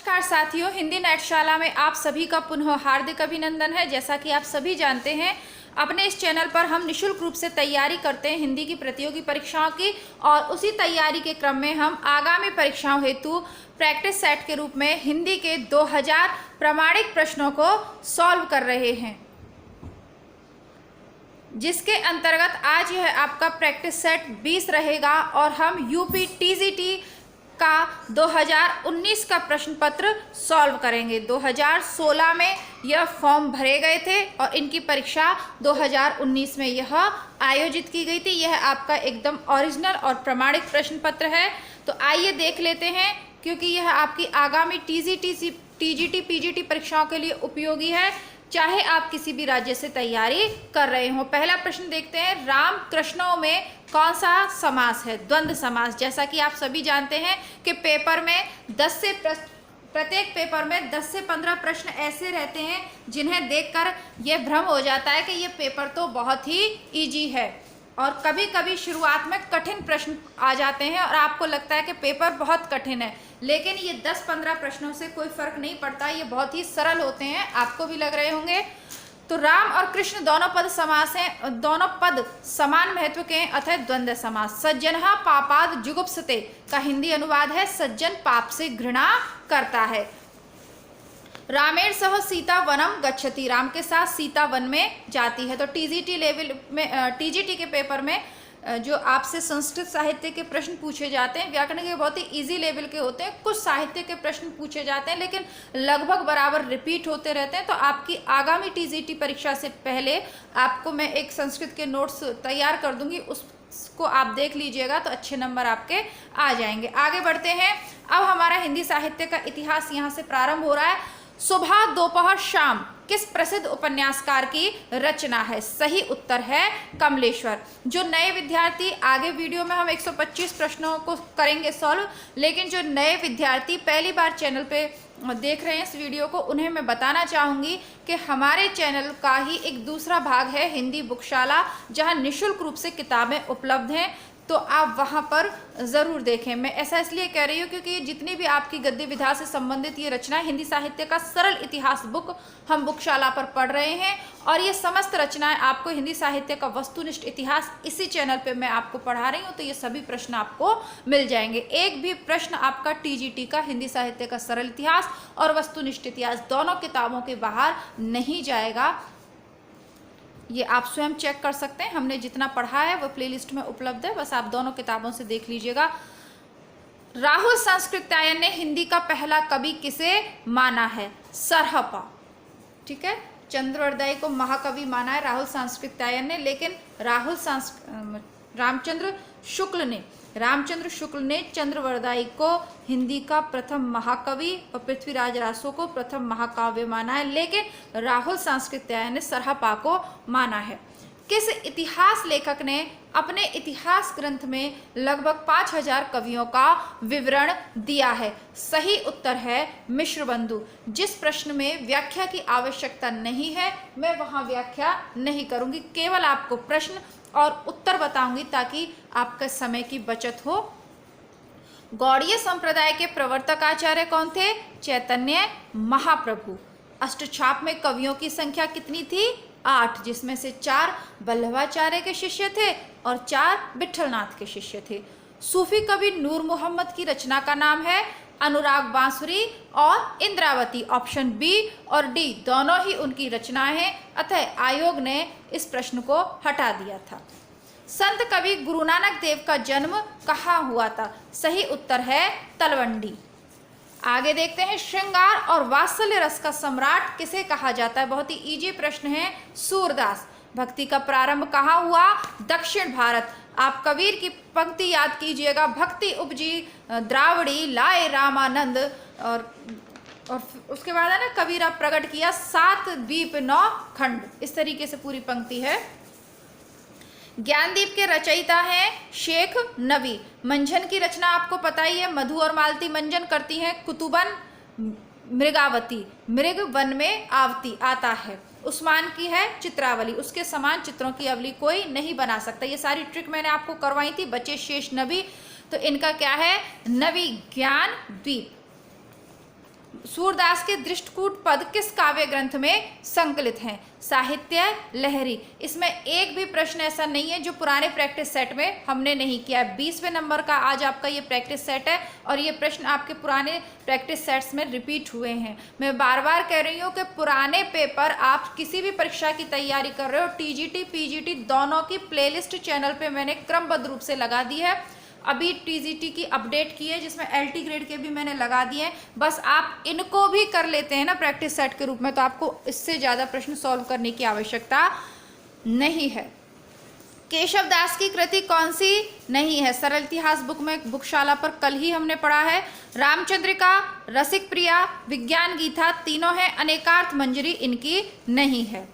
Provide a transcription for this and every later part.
नमस्कार साथियों, हिंदी नेटशाला में आप सभी का पुनः हार्दिक अभिनंदन है। जैसा कि आप सभी जानते हैं, अपने इस चैनल पर हम निःशुल्क रूप से तैयारी करते हैं हिंदी की प्रतियोगी परीक्षाओं की, और उसी तैयारी के क्रम में हम आगामी परीक्षाओं हेतु प्रैक्टिस सेट के रूप में हिंदी के 2000 प्रामाणिक प्रश्नों को सॉल्व कर रहे हैं, जिसके अंतर्गत आज यह आपका प्रैक्टिस सेट 20 रहेगा और हम यूपी टीजीटी का 2019 का प्रश्न पत्र सॉल्व करेंगे। 2016 में यह फॉर्म भरे गए थे और इनकी परीक्षा 2019 में यह आयोजित की गई थी। यह आपका एकदम ओरिजिनल और प्रमाणिक प्रश्न पत्र है। तो आइए देख लेते हैं, क्योंकि यह आपकी आगामी टीजीटी पीजीटी परीक्षाओं के लिए उपयोगी है, चाहे आप किसी भी राज्य से तैयारी कर रहे हो। पहला प्रश्न देखते हैं, राम कृष्णों में कौन सा समास है? द्वंद्व समास। जैसा कि आप सभी जानते हैं कि पेपर में प्रत्येक पेपर में 10 से 15 प्रश्न ऐसे रहते हैं जिन्हें देखकर यह भ्रम हो जाता है कि यह पेपर तो बहुत ही इजी है, और कभी कभी शुरुआत में कठिन प्रश्न आ जाते हैं और आपको लगता है कि पेपर बहुत कठिन है, लेकिन ये 10-15 प्रश्नों से कोई फर्क नहीं पड़ता, ये बहुत ही सरल होते हैं, आपको भी लग रहे होंगे। तो राम और कृष्ण दोनों पद समास हैं, दोनों पद समान महत्व के हैं, अतः द्वंद्व समास। सज्जनः पापाद जुगुप्सते का हिंदी अनुवाद है, सज्जन पाप से घृणा करता है। रामेण सह सीता वनम गच्छति, राम के साथ सीता वन में जाती है। तो टीजीटी लेवल में, टीजीटी के पेपर में जो आपसे संस्कृत साहित्य के प्रश्न पूछे जाते हैं, व्याकरण के बहुत ही इजी लेवल के होते हैं, कुछ साहित्य के प्रश्न पूछे जाते हैं लेकिन लगभग बराबर रिपीट होते रहते हैं। तो आपकी आगामी टीजीटी परीक्षा से पहले आपको मैं एक संस्कृत के नोट्स तैयार कर दूंगी, उसको आप देख लीजिएगा तो अच्छे नंबर आपके आ जाएंगे। आगे बढ़ते हैं, अब हमारा हिंदी साहित्य का इतिहास यहाँ से प्रारंभ हो रहा है। सुबह दोपहर शाम किस प्रसिद्ध उपन्यासकार की रचना है? सही उत्तर है कमलेश्वर। जो नए विद्यार्थी, आगे वीडियो में हम 125 प्रश्नों को करेंगे सॉल्व, लेकिन जो नए विद्यार्थी पहली बार चैनल पे देख रहे हैं इस वीडियो को, उन्हें मैं बताना चाहूँगी कि हमारे चैनल का ही एक दूसरा भाग है हिंदी बुकशाला, जहाँ निःशुल्क रूप से किताबें उपलब्ध हैं, तो आप वहाँ पर ज़रूर देखें। मैं ऐसा इसलिए कह रही हूँ क्योंकि जितनी भी आपकी गद्य विधा से संबंधित ये रचना, हिंदी साहित्य का सरल इतिहास बुक हम बुकशाला पर पढ़ रहे हैं, और ये समस्त रचनाएं आपको हिंदी साहित्य का वस्तुनिष्ठ इतिहास इसी चैनल पे मैं आपको पढ़ा रही हूँ, तो ये सभी प्रश्न आपको मिल जाएंगे। एक भी प्रश्न आपका टीजीटी का हिंदी साहित्य का सरल इतिहास और वस्तुनिष्ठ इतिहास दोनों किताबों के बाहर नहीं जाएगा। ये आप स्वयं चेक कर सकते हैं, हमने जितना पढ़ा है वो प्लेलिस्ट में उपलब्ध है, बस आप दोनों किताबों से देख लीजिएगा। राहुल सांस्कृत्यायन ने हिंदी का पहला कवि किसे माना है? सरहपा। ठीक है, चंद्रवरदाई को महाकवि माना है राहुल सांस्कृत्यायन ने, लेकिन रामचंद्र शुक्ल ने चंद्रवरदाई को हिंदी का प्रथम महाकवि और पृथ्वीराज रासो को प्रथम महाकाव्य माना है, लेकिन राहुल सांस्कृत्यायन ने सरहपा को माना है। किस इतिहास लेखक ने अपने इतिहास ग्रंथ में लगभग 5000 कवियों का विवरण दिया है? सही उत्तर है मिश्रबंधु। जिस प्रश्न में व्याख्या की आवश्यकता नहीं है, मैं वहां व्याख्या नहीं करूंगी, केवल आपको प्रश्न और उत्तर बताऊंगी ताकि आपके समय की बचत हो। गौड़ीय संप्रदाय के प्रवर्तक आचार्य कौन थे? चैतन्य महाप्रभु। अष्टछाप में कवियों की संख्या कितनी थी? 8, जिसमें से 4 वल्लभाचार्य के शिष्य थे और 4 विठलनाथ के शिष्य थे। सूफी कवि नूर मोहम्मद की रचना का नाम है अनुराग बांसुरी और इंद्रावती। ऑप्शन बी और डी दोनों ही उनकी रचनाएं हैं, अतः आयोग ने इस प्रश्न को हटा दिया था। संत कवि गुरु नानक देव का जन्म कहाँ हुआ था? सही उत्तर है तलवंडी। आगे देखते हैं, श्रृंगार और वात्सल्य रस का सम्राट किसे कहा जाता है? बहुत ही इजी प्रश्न है, सूरदास। भक्ति का प्रारंभ कहाँ हुआ? दक्षिण भारत। आप कबीर की पंक्ति याद कीजिएगा, भक्ति उपजी द्रावड़ी लाए रामानंद, और उसके बाद है ना, कबीरा प्रकट किया 7 द्वीप 9 खंड, इस तरीके से पूरी पंक्ति है। ज्ञानदीप के रचयिता हैं शेख नबी। मंझन की रचना आपको पता ही है, मधु और मालती मंजन करती हैं, कुतुबन मृगावती, मृग वन में आवती आता है। उस्मान की है चित्रावली, उसके समान चित्रों की अवली कोई नहीं बना सकता। ये सारी ट्रिक मैंने आपको करवाई थी, बचे शेष नबी, तो इनका क्या है? नबी ज्ञान द्वीप। सूरदास के दृष्टकूट पद किस काव्य ग्रंथ में संकलित हैं? साहित्य लहरी। इसमें एक भी प्रश्न ऐसा नहीं है जो पुराने प्रैक्टिस सेट में हमने नहीं किया है। 20वें नंबर का आज आपका ये प्रैक्टिस सेट है और ये प्रश्न आपके पुराने प्रैक्टिस सेट्स में रिपीट हुए हैं। मैं बार बार कह रही हूँ कि पुराने पेपर आप किसी भी परीक्षा की तैयारी कर रहे हो, टीजीटी पीजीटी दोनों की प्लेलिस्ट चैनल पे मैंने क्रमबद्ध रूप से लगा दी है। अभी टीजीटी की अपडेट की है जिसमें एलटी ग्रेड के भी मैंने लगा दिए हैं। बस आप इनको भी कर लेते हैं ना प्रैक्टिस सेट के रूप में, तो आपको इससे ज़्यादा प्रश्न सॉल्व करने की आवश्यकता नहीं है। केशव दास की कृति कौन सी नहीं है? सरल इतिहास बुक में बुकशाला पर कल ही हमने पढ़ा है। रामचंद्रिका, रसिक प्रिया, विज्ञान गीता तीनों हैं। अनेकार्थ मंजरी इनकी नहीं है।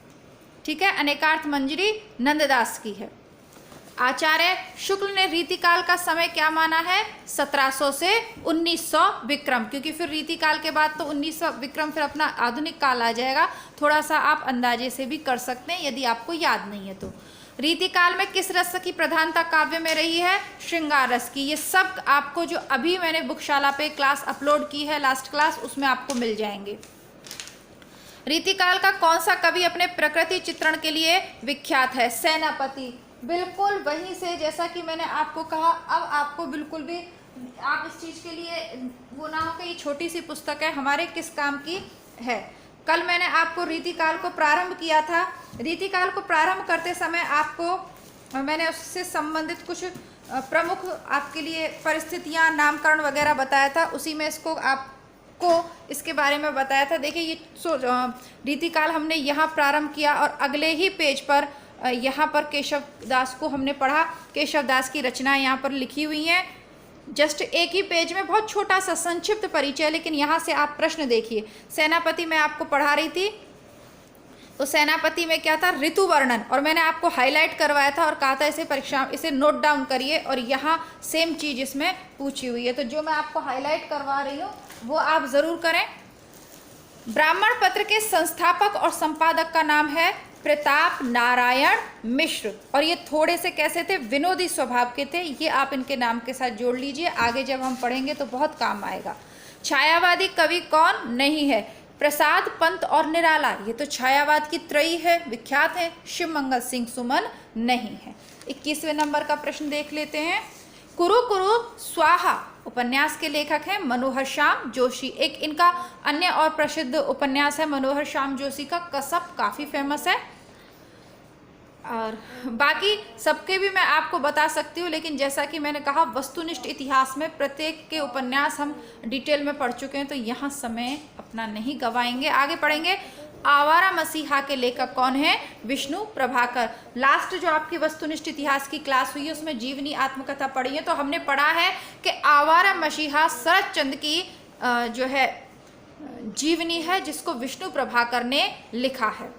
ठीक है, अनेकार्थ मंजरी नंददास की है। आचार्य शुक्ल ने रीतिकाल का समय क्या माना है? 1700 से 1900 विक्रम, क्योंकि फिर रीतिकाल के बाद तो 1900 विक्रम फिर अपना आधुनिक काल आ जाएगा। थोड़ा सा आप अंदाजे से भी कर सकते हैं यदि आपको याद नहीं है तो। रीतिकाल में किस रस की प्रधानता काव्य में रही है? श्रृंगार रस की। ये सब आपको जो अभी मैंने बुकशाला पे क्लास अपलोड की है, लास्ट क्लास, उसमें आपको मिल जाएंगे। रीतिकाल का कौन सा कवि अपने प्रकृति चित्रण के लिए विख्यात है? सेनापति। बिल्कुल वहीं से जैसा कि मैंने आपको कहा, अब आपको बिल्कुल भी आप इस चीज़ के लिए वो ना हो कि ये छोटी सी पुस्तक है, हमारे किस काम की है। कल मैंने आपको रीतिकाल को प्रारंभ किया था। रीतिकाल को प्रारंभ करते समय आपको मैंने उससे संबंधित कुछ प्रमुख आपके लिए परिस्थितियां, नामकरण वगैरह बताया था। उसी में इसको आपको इसके बारे में बताया था। देखिए ये रीतिकाल हमने यहाँ प्रारंभ किया और अगले ही पेज पर यहाँ पर केशव दास को हमने पढ़ा। केशव दास की रचनाएं यहाँ पर लिखी हुई हैं, जस्ट एक ही पेज में, बहुत छोटा सा संक्षिप्त परिचय। लेकिन यहाँ से आप प्रश्न देखिए। सेनापति मैं आपको पढ़ा रही थी, तो सेनापति में क्या था? ऋतु वर्णन, और मैंने आपको हाईलाइट करवाया था और कहा था इसे परीक्षा इसे नोट डाउन करिए, और यहाँ सेम चीज़ इसमें पूछी हुई है। तो जो मैं आपको हाईलाइट करवा रही हूँ वो आप ज़रूर करें। ब्राह्मण पत्र के संस्थापक और संपादक का नाम है प्रताप नारायण मिश्र, और ये थोड़े से कैसे थे? विनोदी स्वभाव के थे। ये आप इनके नाम के साथ जोड़ लीजिए, आगे जब हम पढ़ेंगे तो बहुत काम आएगा। छायावादी कवि कौन नहीं है? प्रसाद, पंत और निराला। ये तो छायावाद की त्रयी है, विख्यात है। शिव मंगल सिंह सुमन नहीं है। 21वें नंबर का प्रश्न देख लेते हैं। कुरु कुरु स्वाहा उपन्यास के लेखक हैं मनोहर श्याम जोशी। एक इनका अन्य और प्रसिद्ध उपन्यास है मनोहर श्याम जोशी का कसब, काफ़ी फेमस है। और बाकी सबके भी मैं आपको बता सकती हूँ, लेकिन जैसा कि मैंने कहा वस्तुनिष्ठ इतिहास में प्रत्येक के उपन्यास हम डिटेल में पढ़ चुके हैं, तो यहाँ समय अपना नहीं गवाएंगे, आगे पढ़ेंगे। आवारा मसीहा के लेखक कौन है? विष्णु प्रभाकर। लास्ट जो आपकी वस्तुनिष्ठ इतिहास की क्लास हुई है उसमें जीवनी आत्मकथा पढ़ी है, तो हमने पढ़ा है कि आवारा मसीहा शरद चंद्र की जो है जीवनी है, जिसको विष्णु प्रभाकर ने लिखा है।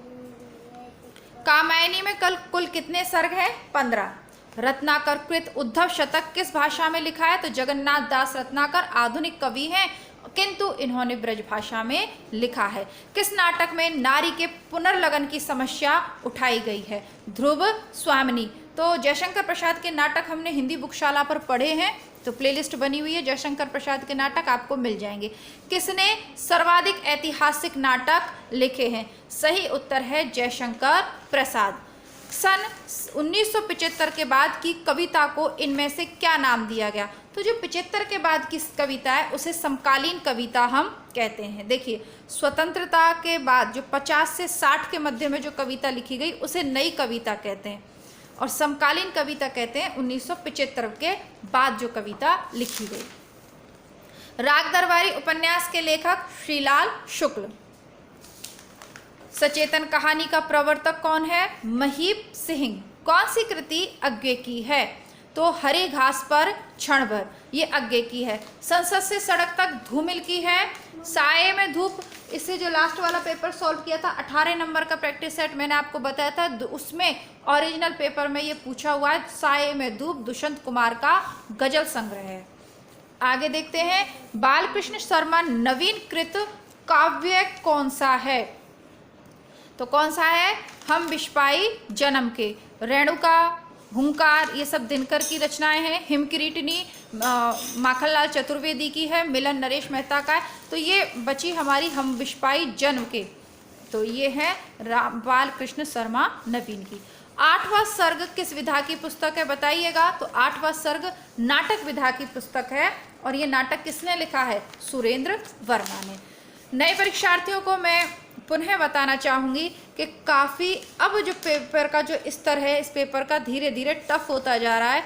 कामायनी में कुल कितने सर्ग हैं? 15। रत्नाकर कृत उद्धव शतक किस भाषा में लिखा है? तो जगन्नाथ दास रत्नाकर आधुनिक कवि हैं, किंतु इन्होंने ब्रज भाषा में लिखा है। किस नाटक में नारी के पुनर्लगन की समस्या उठाई गई है? ध्रुव स्वामिनी। तो जयशंकर प्रसाद के नाटक हमने हिंदी बुकशाला पर पढ़े हैं, तो प्लेलिस्ट बनी हुई है, जयशंकर प्रसाद के नाटक आपको मिल जाएंगे। किसने सर्वाधिक ऐतिहासिक नाटक लिखे हैं? सही उत्तर है जयशंकर प्रसाद। सन 1975 के बाद की कविता को इनमें से क्या नाम दिया गया? तो जो 75 के बाद की कविता है उसे समकालीन कविता हम कहते हैं। देखिए, स्वतंत्रता के बाद जो 50 से 60 के मध्य में जो कविता लिखी गई उसे नई कविता कहते हैं, और समकालीन कविता कहते हैं 1975 के बाद जो कविता लिखी गई। राग दरबारी उपन्यास के लेखक श्रीलाल शुक्ल। सचेतन कहानी का प्रवर्तक कौन है? महीप सिंह। कौन सी कृति अज्ञे की है? तो हरी घास पर क्षण भर, ये अज्ञे की है। संसद से सड़क तक धूमिल की है। साये में धूप, इससे जो लास्ट वाला पेपर सॉल्व किया था 18 नंबर का प्रैक्टिस सेट मैंने आपको बताया था, उसमें ओरिजिनल पेपर में ये पूछा हुआ है। साये में धूप दुष्यंत कुमार का गजल संग्रह है। आगे देखते हैं, बालकृष्ण शर्मा नवीन कृत काव्य कौन सा है? तो कौन सा है? हम बिस्पाई जन्म के। रेणुका, हुंकार, ये सब दिनकर की रचनाएं हैं। हिमकिरीटिनी माखनलाल चतुर्वेदी की है। मिलन नरेश मेहता का है। तो ये बची हमारी हम विश्वाई जन्म के, तो ये है बाल कृष्ण शर्मा नवीन की। 8वां सर्ग किस विधा की पुस्तक है बताइएगा। तो 8वां सर्ग नाटक विधा की पुस्तक है और ये नाटक किसने लिखा है? सुरेंद्र वर्मा ने। नए परीक्षार्थियों को मैं पुनः बताना चाहूँगी कि काफ़ी अब जो पेपर का जो स्तर है इस पेपर का धीरे धीरे टफ होता जा रहा है।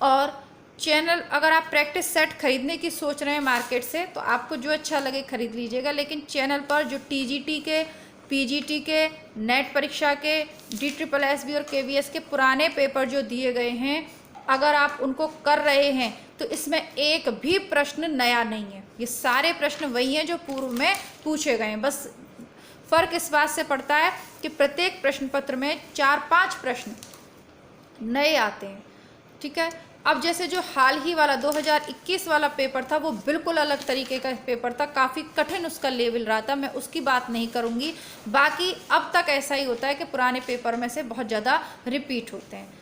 और चैनल, अगर आप प्रैक्टिस सेट खरीदने की सोच रहे हैं मार्केट से तो आपको जो अच्छा लगे खरीद लीजिएगा, लेकिन चैनल पर जो टीजीटी के, पीजीटी के, नेट परीक्षा के, DSSB और KVS के पुराने पेपर जो दिए गए हैं, अगर आप उनको कर रहे हैं तो इसमें एक भी प्रश्न नया नहीं है। ये सारे प्रश्न वही हैं जो पूर्व में पूछे गए हैं। बस फर्क इस बात से पड़ता है कि प्रत्येक प्रश्न पत्र में 4-5 प्रश्न नए आते हैं। ठीक है। अब जैसे जो हाल ही वाला 2021 वाला पेपर था वो बिल्कुल अलग तरीके का पेपर था, काफ़ी कठिन उसका लेवल रहा था, मैं उसकी बात नहीं करूँगी। बाकी अब तक ऐसा ही होता है कि पुराने पेपर में से बहुत ज़्यादा रिपीट होते हैं।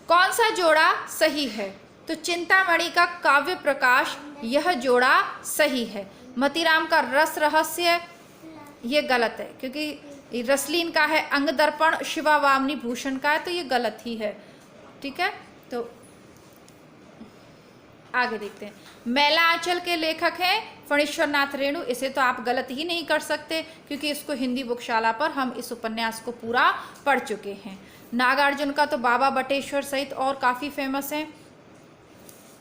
कौन सा जोड़ा सही है? तो चिंतामणि का काव्य प्रकाश, यह जोड़ा सही है। मतीराम का रस रहस्य, ये गलत है क्योंकि रसलीन का है अंग दर्पण, शिवा वामनी भूषण का है, तो ये गलत ही है। ठीक है। तो आगे देखते हैं। मैला आंचल के लेखक हैं फणीश्वर नाथ रेणु। इसे तो आप गलत ही नहीं कर सकते क्योंकि इसको हिंदी बुकशाला पर हम इस उपन्यास को पूरा पढ़ चुके हैं। नागार्जुन का तो बाबा बटेश्वर सहित और काफ़ी फेमस हैं।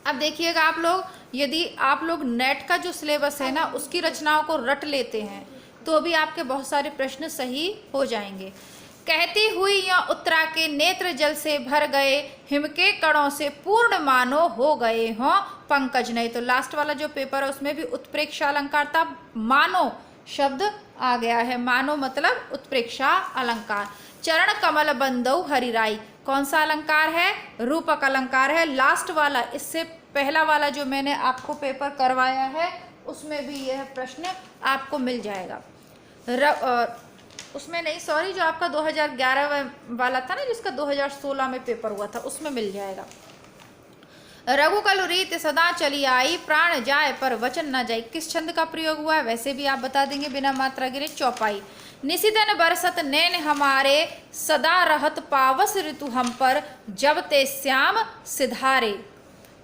अब देखिएगा आप लोग, यदि आप लोग नेट का जो सिलेबस है ना उसकी रचनाओं को रट लेते हैं तो भी आपके बहुत सारे प्रश्न सही हो जाएंगे। कहती हुई या उत्तरा के नेत्र जल से भर गए, हिम के कणों से पूर्ण मानो हो गए हों पंकज नए। तो लास्ट वाला जो पेपर है उसमें भी उत्प्रेक्षा अलंकार था, मानो शब्द आ गया है। मानो मतलब उत्प्रेक्षा अलंकार। चरण कमल बंदौ हरिराई, कौन सा अलंकार है? रूपक अलंकार है। लास्ट वाला, इससे पहला वाला जो मैंने आपको पेपर करवाया है उसमें भी यह प्रश्न आपको मिल जाएगा। उसमें नहीं, सॉरी, जो आपका 2011 वाला था ना, जिसका 2016 में पेपर हुआ था, उसमें मिल जाएगा। रघुकुल रीत सदा चली आई, प्राण जाए पर वचन न जाए, किस छंद का प्रयोग हुआ है? वैसे भी आप बता देंगे बिना मात्रा गिरे। चौपाई। निशितन बरसत नैन हमारे, सदा रहत पावस ऋतु हम पर, जब ते श्याम सिधारे।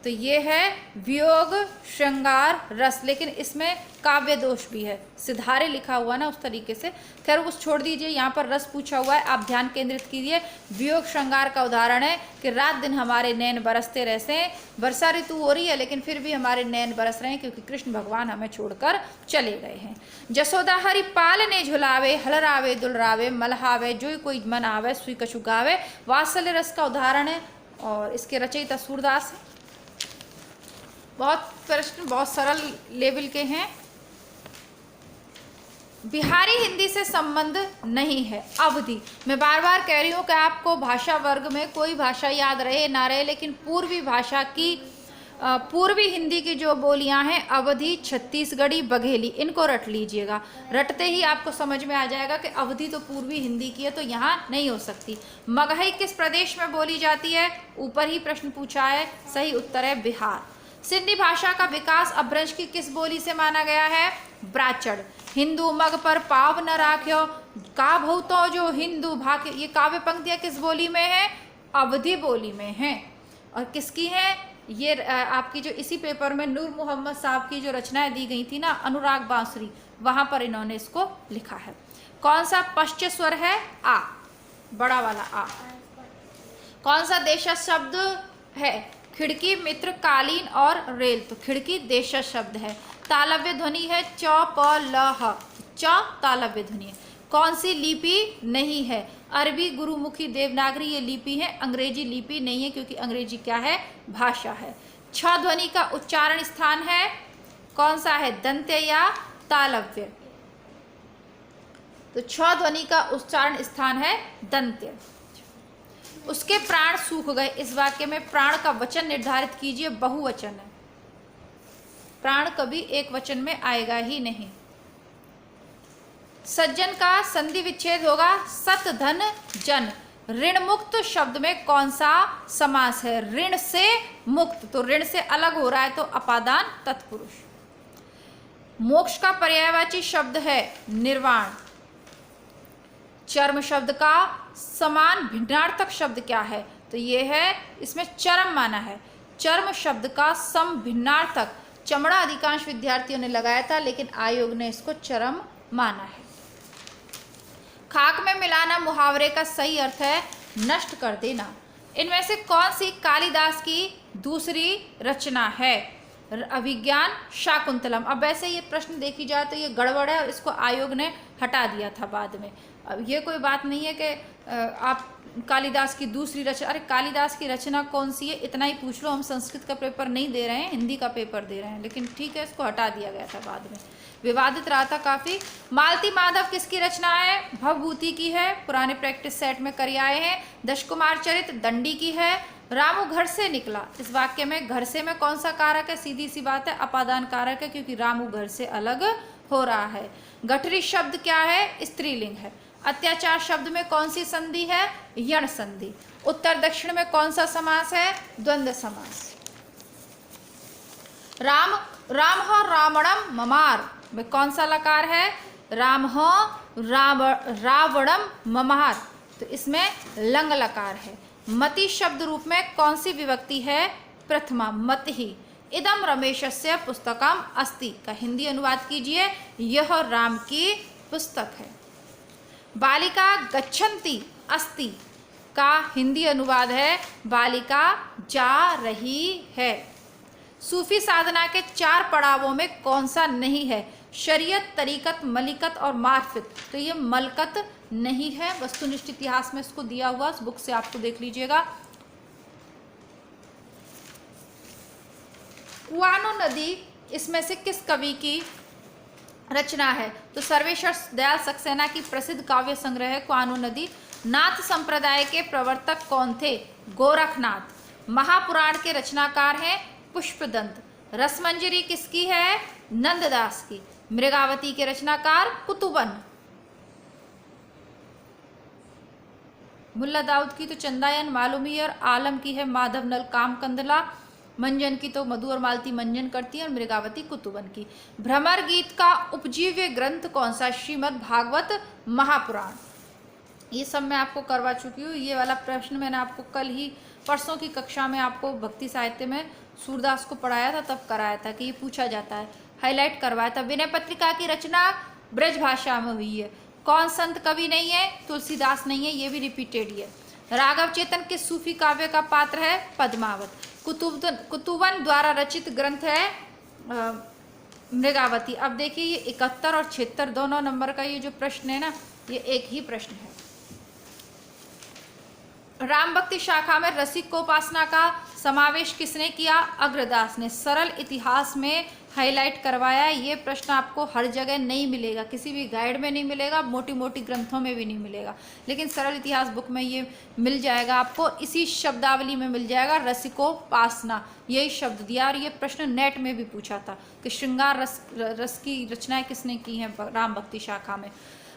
तो ये है वियोग श्रृंगार रस, लेकिन इसमें काव्य दोष भी है, सिधारे लिखा हुआ ना उस तरीके से। खैर उस छोड़ दीजिए, यहाँ पर रस पूछा हुआ है, आप ध्यान केंद्रित कीजिए। वियोग श्रृंगार का उदाहरण है कि रात दिन हमारे नैन बरसते रहते हैं। वर्षा ऋतु हो रही है लेकिन फिर भी हमारे नैन बरस रहे हैं क्योंकि कृष्ण भगवान हमें छोड़कर चले गए हैं। जसोदा हरि पाल ने झुलावे, हलरावे दुलरावे, मलहावे जो कोई मन आवे, सुई कछु गावे, वात्सल्य रस का उदाहरण है। और इसके रचयिता सूरदास है। बहुत प्रश्न बहुत सरल लेवल के हैं। बिहारी हिंदी से संबंध नहीं है। अवधि, मैं बार बार कह रही हूँ कि आपको भाषा वर्ग में कोई भाषा याद रहे ना रहे, लेकिन पूर्वी भाषा की, पूर्वी हिंदी की जो बोलियां हैं, अवधि, छत्तीसगढ़ी, बघेली, इनको रट लीजिएगा। रटते ही आपको समझ में आ जाएगा कि अवधि तो पूर्वी हिंदी की है तो यहाँ नहीं हो सकती। मगही किस प्रदेश में बोली जाती है? ऊपर ही प्रश्न पूछा है, सही उत्तर है बिहार। सिंधी भाषा का विकास अपभ्रंश की किस बोली से माना गया है? ब्राचड़। हिंदू मग पर पाव न राख्यो, का भूतो जो हिंदू भाग, ये काव्य पंक्तियां किस बोली में है? अवधि बोली में है। और किसकी है ये? आपकी जो इसी पेपर में नूर मोहम्मद साहब की जो रचनाएं दी गई थी ना, अनुराग बांसुरी, वहां पर इन्होंने इसको लिखा है। कौन सा पश्च स्वर है? आ, बड़ा वाला आ। कौन सा देशज शब्द है? खिड़की, मित्र, कालीन और रेल। तो खिड़की देशज शब्द है। तालव्य ध्वनि है च प ल ह, च तालव्य ध्वनि है। कौन सी लिपि नहीं है? अरबी, गुरुमुखी, देवनागरी, ये लिपि है। अंग्रेजी लिपि नहीं है क्योंकि अंग्रेजी क्या है? भाषा है। छ ध्वनि का उच्चारण स्थान है, कौन सा है? दंत्य या तालव्य? तो छ ध्वनि का उच्चारण स्थान है दंत्य। उसके प्राण सूख गए, इस वाक्य में प्राण का वचन निर्धारित कीजिए। बहुवचन है, प्राण कभी एक वचन में आएगा ही नहीं। सज्जन का संधि विच्छेद होगा सत धन जन। ऋण मुक्त शब्द में कौन सा समास है? ऋण से मुक्त, तो ऋण से अलग हो रहा है तो अपादान तत्पुरुष। मोक्ष का पर्यायवाची शब्द है निर्वाण। चर्म शब्द का समान भिन्नार्थक शब्द क्या है? तो ये है, इसमें चरम माना है। चर्म शब्द का सम भिन्नार्थक चमड़ा अधिकांश विद्यार्थियों ने लगाया था, लेकिन आयोग ने इसको चरम माना है। खाक में मिलाना मुहावरे का सही अर्थ है नष्ट कर देना। इनमें से कौन सी कालिदास की दूसरी रचना है? अभिज्ञान शाकुंतलम। अब वैसे ये प्रश्न देखी जाए तो ये गड़बड़ है और इसको आयोग ने हटा दिया था बाद में। अब ये कोई बात नहीं है कि आप कालिदास की दूसरी रचना, अरे कालिदास की रचना कौन सी है इतना ही पूछ लो। हम संस्कृत का पेपर नहीं दे रहे हैं, हिंदी का पेपर दे रहे हैं, लेकिन ठीक है, इसको हटा दिया गया था बाद में, विवादित रहा था काफ़ी। मालती माधव किसकी रचना है? भवभूति की है, पुराने प्रैक्टिस सेट में कर आए हैं। दशकुमार चरित दंडी की है। रामू घर से निकला, इस वाक्य में घर से में कौन सा कारक है? सीधी सी बात है, अपादान कारक है, क्योंकि रामू घर से अलग हो रहा है। गठरी शब्द क्या है? स्त्रीलिंग है। अत्याचार शब्द में कौन सी संधि है? यण संधि। उत्तर दक्षिण में कौन सा समास है? द्वंद्व समास। राम हो रावणम ममार में कौन सा लकार है? राम हो रावणम ममार, तो इसमें लंग लकार है। मति शब्द रूप में कौन सी विभक्ति है? प्रथमा, मति। इदम रमेशस्य पुस्तकम अस्ति का हिंदी अनुवाद कीजिए, यह राम की पुस्तक है। बालिका गच्छन्ति अस्ति का हिंदी अनुवाद है, बालिका जा रही है। सूफी साधना के 4 पड़ावों में कौन सा नहीं है? शरीयत, तरीकत, मलिकत और मार्फत। तो ये मलकत नहीं है, वस्तुनिष्ठ इतिहास में इसको दिया हुआ, उस बुक से आपको देख लीजिएगा। कुआनो नदी इसमें से किस कवि की रचना है? तो सर्वेश्वर दयाल सक्सेना की प्रसिद्ध काव्य संग्रह है कुआनो नदी। नाथ संप्रदाय के प्रवर्तक कौन थे? गोरखनाथ। महापुराण के रचनाकार हैं पुष्पदंत। रसमंजरी किसकी है? नंददास की। मृगावती के रचनाकार कुतुबन। मुल्ला दाऊद की तो चंदायन मालूमी और आलम की है माधवनल कामकंदला। मंजन की तो मधु और मालती मंजन करती है और मृगावती कुतुबन की। भ्रमर गीत का उपजीव्य ग्रंथ कौन सा? श्रीमद् भागवत महापुराण। ये सब मैं आपको करवा चुकी हूँ। ये वाला प्रश्न मैंने आपको कल ही परसों की कक्षा में आपको भक्ति साहित्य में सूरदास को पढ़ाया था, तब कराया था कि ये पूछा जाता है, हाईलाइट करवाया था। विनय पत्रिका की रचना ब्रज भाषा में हुई है। कौन संत कवि नहीं है? तुलसीदास नहीं है, ये भी रिपीटेड ही है। राघव चेतन के सूफी काव्य का पात्र है पद्मावत। कुतुबन द्वारा रचित ग्रंथ है मृगावती। अब देखिए ये 71 और 76 दोनों नंबर का ये जो प्रश्न है ना, ये एक ही प्रश्न है। राम भक्ति शाखा में रसिक को उपासना का समावेश किसने किया? अग्रदास ने। सरल इतिहास में हाईलाइट करवाया। ये प्रश्न आपको हर जगह नहीं मिलेगा, किसी भी गाइड में नहीं मिलेगा, मोटी मोटी ग्रंथों में भी नहीं मिलेगा, लेकिन सरल इतिहास बुक में ये मिल जाएगा आपको। इसी शब्दावली में मिल जाएगा, रसिकोपासना यही शब्द दिया। और ये प्रश्न नेट में भी पूछा था कि श्रृंगार रस की रचनाएं किसने की हैं राम भक्ति शाखा में।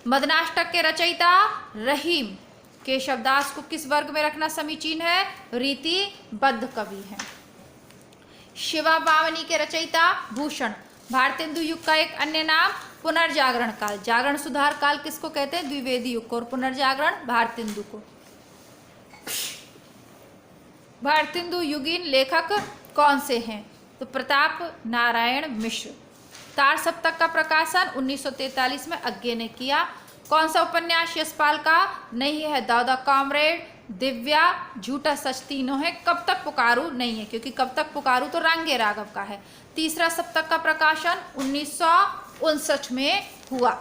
मदनाष्टक के रचयिता रहीम। केशवदास को किस वर्ग में रखना समीचीन है? रीतिबद्ध कवि हैं। शिवा बावनी के रचयिता भूषण। भारतेंदु युग का एक अन्य नाम पुनर्जागरण काल। जागरण सुधार काल किसको कहते हैं? द्विवेदी युग को। और पुनर्जागरण भारतेंदु को। भारतेंदु युगीन लेखक कौन से हैं? तो प्रताप नारायण मिश्र। तार सप्तक का प्रकाशन 1943 में अज्ञे ने किया। कौन सा उपन्यास यशपाल का नहीं है? दादा कॉमरेड, दिव्या, झूठा सच तीनों है। कब तक पुकारू नहीं है, क्योंकि कब तक पुकारू तो रांगे राघव का है। तीसरा सप्तक का प्रकाशन 1959 में हुआ।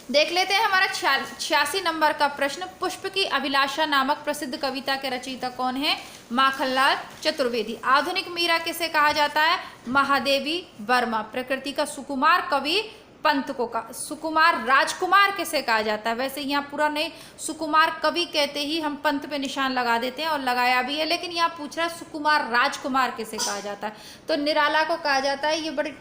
देख लेते हैं हमारा 86 नंबर का प्रश्न। पुष्प की अभिलाषा नामक प्रसिद्ध कविता के रचयिता कौन है? माखनलाल चतुर्वेदी। आधुनिक मीरा किसे कहा जाता है? महादेवी वर्मा। प्रकृति का सुकुमार कवि पंत को का। सुकुमार राजकुमार किसे कहा जाता है? वैसे यहाँ पूरा नहीं, सुकुमार कवि कहते ही हम पंत पे निशान लगा देते हैं और लगाया भी है, लेकिन यहाँ पूछ रहा है सुकुमार राजकुमार किसे कहा जाता है? तो निराला को कहा जाता है। ये बड़ी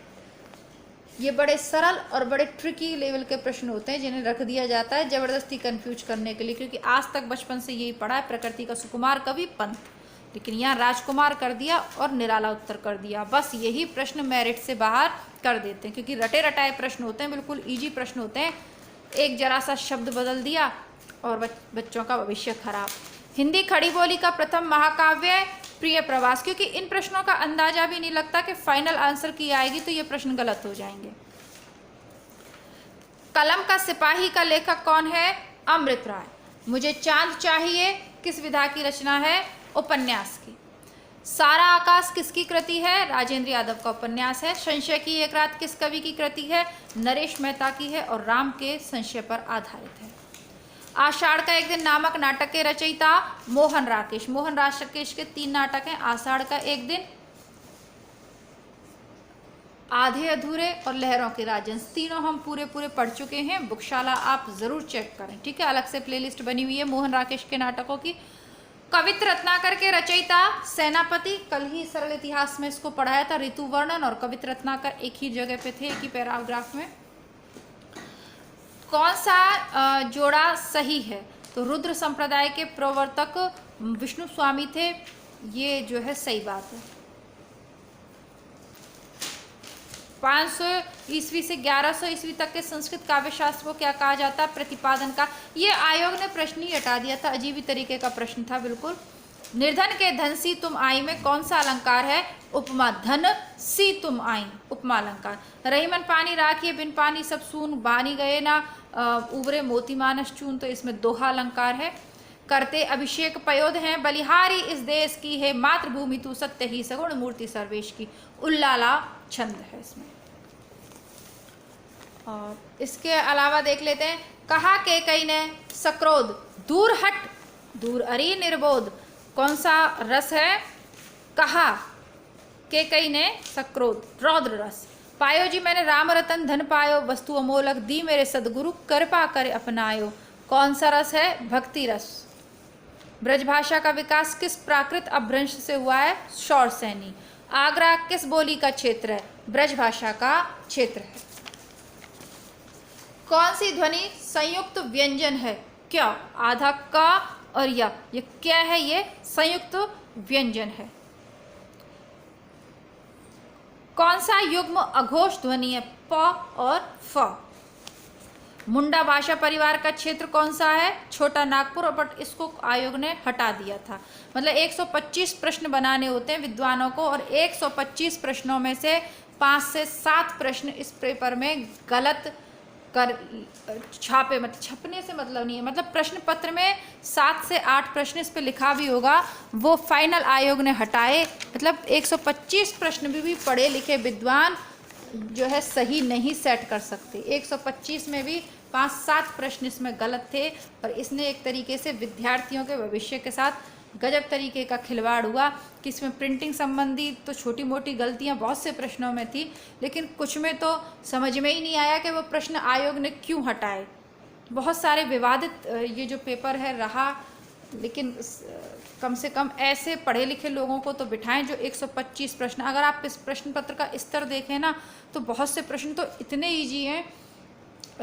ये बड़े सरल और बड़े ट्रिकी लेवल के प्रश्न होते हैं जिन्हें रख दिया जाता है ज़बरदस्ती कंफ्यूज करने के लिए, क्योंकि आज तक बचपन से यही पढ़ा है प्रकृति का सुकुमार कवि पंत, लेकिन यहाँ राजकुमार कर दिया और निराला उत्तर कर दिया। बस यही प्रश्न मेरिट से बाहर कर देते हैं, क्योंकि रटे रटाए प्रश्न होते हैं, बिल्कुल ईजी प्रश्न होते हैं, एक जरा सा शब्द बदल दिया और बच्चों का भविष्य खराब। हिंदी खड़ी बोली का प्रथम महाकाव्य प्रिय प्रवास, क्योंकि इन प्रश्नों का अंदाजा भी नहीं लगता कि फाइनल आंसर की आएगी तो ये प्रश्न गलत हो जाएंगे। कलम का सिपाही का लेखक कौन है? अमृत राय। मुझे चांद चाहिए किस विधा की रचना है? उपन्यास की। सारा आकाश किसकी कृति है? राजेंद्र यादव का उपन्यास है। संशय की एक रात किस कवि की कृति है? नरेश मेहता की है और राम के संशय पर आधारित है। आषाढ़ का एक दिन नामक नाटक के रचयिता मोहन राकेश। मोहन राकेश के 3 नाटक हैं, आषाढ़ का एक दिन, आधे अधूरे और लहरों के राजन। तीनों हम पूरे पढ़ चुके हैं, बुकशाला आप जरूर चेक करें, ठीक है। अलग से प्लेलिस्ट बनी हुई है मोहन राकेश के नाटकों की। कवित्र रत्नाकर के रचयिता सेनापति, कल ही सरल इतिहास में इसको पढ़ाया था। ऋतुवर्णन और कवित्र रत्नाकर एक ही जगह पे थे, एक ही पैराग्राफ में। कौन सा जोड़ा सही है? तो रुद्र संप्रदाय के प्रवर्तक विष्णु स्वामी थे, ये जो है सही बात है। 500 ईस्वी से 1100 ईस्वी तक के संस्कृत काव्य शास्त्र को क्या कहा जाता है? प्रतिपादन का। ये आयोग ने प्रश्न ही हटा दिया था, अजीब ही तरीके का प्रश्न था बिल्कुल। निर्धन के धन सी तुम आई में कौन सा अलंकार है? उपमा। धन सी तुम आई, उपमा अलंकार। रहीमन पानी राखिए बिन पानी सब सून, बानी गए ना उबरे मोती मानस चून, तो इसमें दोहा अलंकार है। करते अभिषेक पयोध हैं, बलिहारी इस देश की है, मातृभूमि तू सत्य ही सगुण मूर्ति सर्वेश की, उल्लाला छंद है इसमें। और इसके अलावा देख लेते हैं, कहा के कई ने सक्रोध, दूर हट दूर अरी निर्बोध, कौन सा रस है? कहा के कई ने सक्रोध, रौद्र रस। पायो जी मैंने राम रतन धन पायो, वस्तु अमोलक दी मेरे सदगुरु, कृपा करे अपनायो, कौन सा रस है? भक्ति रस। ब्रजभाषा का विकास किस प्राकृत अपभ्रंश से हुआ है? शौरसैनी। आगरा किस बोली का क्षेत्र है? ब्रजभाषा का क्षेत्र है। कौन सी ध्वनि संयुक्त व्यंजन है? क्या? आधा का और या, ये क्या है? ये संयुक्त व्यंजन है। कौन सा युग्म अघोष ध्वनि है? प और फ। मुंडा भाषा परिवार का क्षेत्र कौन सा है? छोटा नागपुर, बट इसको आयोग ने हटा दिया था। मतलब 125 प्रश्न बनाने होते हैं विद्वानों को, और 125 प्रश्नों में से 5 से 7 प्रश्न इस पेपर में गलत कर छापे, मतलब छपने से मतलब नहीं है, मतलब प्रश्न पत्र में 7 से 8 प्रश्न इस पे लिखा भी होगा, वो फाइनल आयोग ने हटाए। मतलब 125 प्रश्न भी पढ़े लिखे विद्वान जो है सही नहीं सेट कर सकते। 125 में भी 5-7 प्रश्न इसमें गलत थे, और इसने एक तरीके से विद्यार्थियों के भविष्य के साथ गजब तरीके का खिलवाड़ हुआ कि इसमें प्रिंटिंग संबंधी तो छोटी मोटी गलतियां बहुत से प्रश्नों में थी, लेकिन कुछ में तो समझ में ही नहीं आया कि वो प्रश्न आयोग ने क्यों हटाए। बहुत सारे विवादित ये जो पेपर है रहा, लेकिन कम से कम ऐसे पढ़े लिखे लोगों को तो बिठाएं जो 125 प्रश्न, अगर आप इस प्रश्न पत्र का स्तर देखें ना तो बहुत से प्रश्न तो इतने ईजी हैं,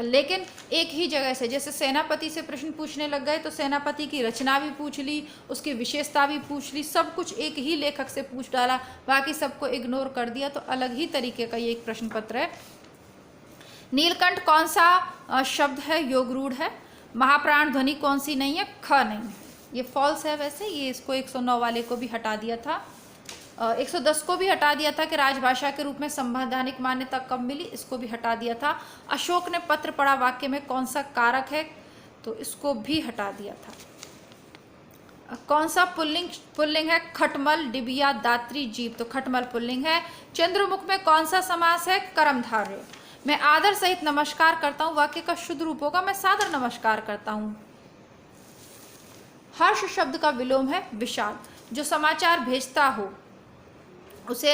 लेकिन एक ही जगह से, जैसे सेनापति से प्रश्न पूछने लग गए तो सेनापति की रचना भी पूछ ली, उसकी विशेषता भी पूछ ली, सब कुछ एक ही लेखक से पूछ डाला, बाकी सबको इग्नोर कर दिया। तो अलग ही तरीके का ये एक प्रश्न पत्र है। नीलकंठ कौन सा शब्द है? योगरूढ़ है। महाप्राण ध्वनि कौन सी नहीं है? ख नहीं है, ये फॉल्स है। वैसे ये इसको 109 वाले को भी हटा दिया था, 110 को भी हटा दिया था कि राजभाषा के रूप में संवैधानिक मान्यता कब मिली, इसको भी हटा दिया था। अशोक ने पत्र पढ़ा वाक्य में कौन सा कारक है? तो इसको भी हटा दिया था। कौन सा पुल्लिंग है? खटमल, डिबिया, दात्री, जीव, तो खटमल पुल्लिंग है। चंद्रमुख में कौन सा समास है? कर्मधारय। मैं आदर सहित नमस्कार करता हूँ, वाक्य का शुद्ध रूप होगा मैं सादर नमस्कार करता हूँ। हर्ष शब्द का विलोम है विषाद। जो समाचार भेजता हो उसे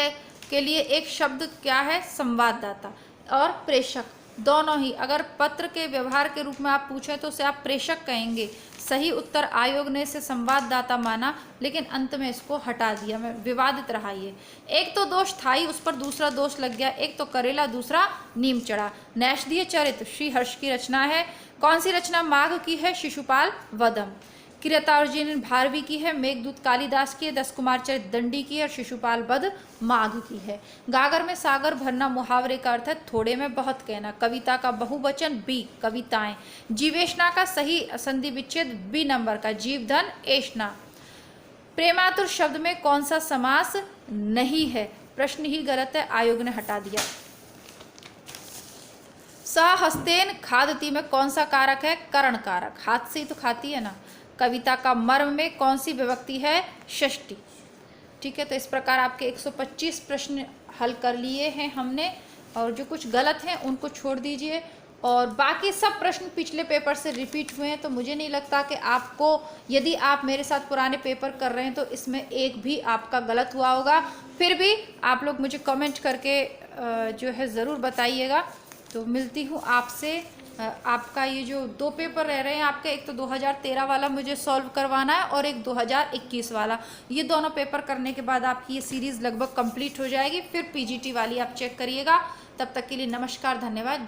के लिए एक शब्द क्या है? संवाददाता। और प्रेषक, दोनों ही। अगर पत्र के व्यवहार के रूप में आप पूछें तो उसे आप प्रेषक कहेंगे। सही उत्तर आयोग ने इसे संवाददाता माना, लेकिन अंत में इसको हटा दिया। मैं विवादित रहा ये। एक तो दोष था ही, उस पर दूसरा दोष लग गया। एक तो करेला, दूसरा नीम चढ़ा। नैषधीय चरित्र श्री हर्ष की रचना है। कौन सी रचना माघ की है? शिशुपाल वधम। किरातार्जुनीय भारवी की है। मेघदूत कालिदास की है। 10 कुमार चरित दंडी की है। और शिशुपाल वध माघ की है। गागर में सागर भरना मुहावरे का अर्थ है थोड़े में बहुत कहना। कविता का बहुवचन बी, कविताएं। जीवेशना का सही संधि विच्छेद बी नंबर का, जीवधन एशना। प्रेमातुर शब्द में कौन सा समास नहीं है? प्रश्न ही गलत है, आयोग ने हटा दिया। सहस्तेन खादती में कौन सा कारक है? करण कारक। हाथ से ही तो खाती है ना। कविता का मर्म में कौन सी विभक्ति है? षष्ठी। ठीक है, तो इस प्रकार आपके 125 प्रश्न हल कर लिए हैं हमने, और जो कुछ गलत हैं उनको छोड़ दीजिए। और बाकी सब प्रश्न पिछले पेपर से रिपीट हुए हैं, तो मुझे नहीं लगता कि आपको, यदि आप मेरे साथ पुराने पेपर कर रहे हैं तो इसमें एक भी आपका गलत हुआ होगा। फिर भी आप लोग मुझे कमेंट करके जो है ज़रूर बताइएगा। तो मिलती हूँ आपसे। आपका ये जो 2 पेपर रह रहे हैं आपके, एक तो 2013 वाला मुझे सॉल्व करवाना है और एक 2021 वाला। ये दोनों पेपर करने के बाद आपकी ये सीरीज़ लगभग कंप्लीट हो जाएगी। फिर पीजीटी वाली आप चेक करिएगा। तब तक के लिए नमस्कार, धन्यवाद।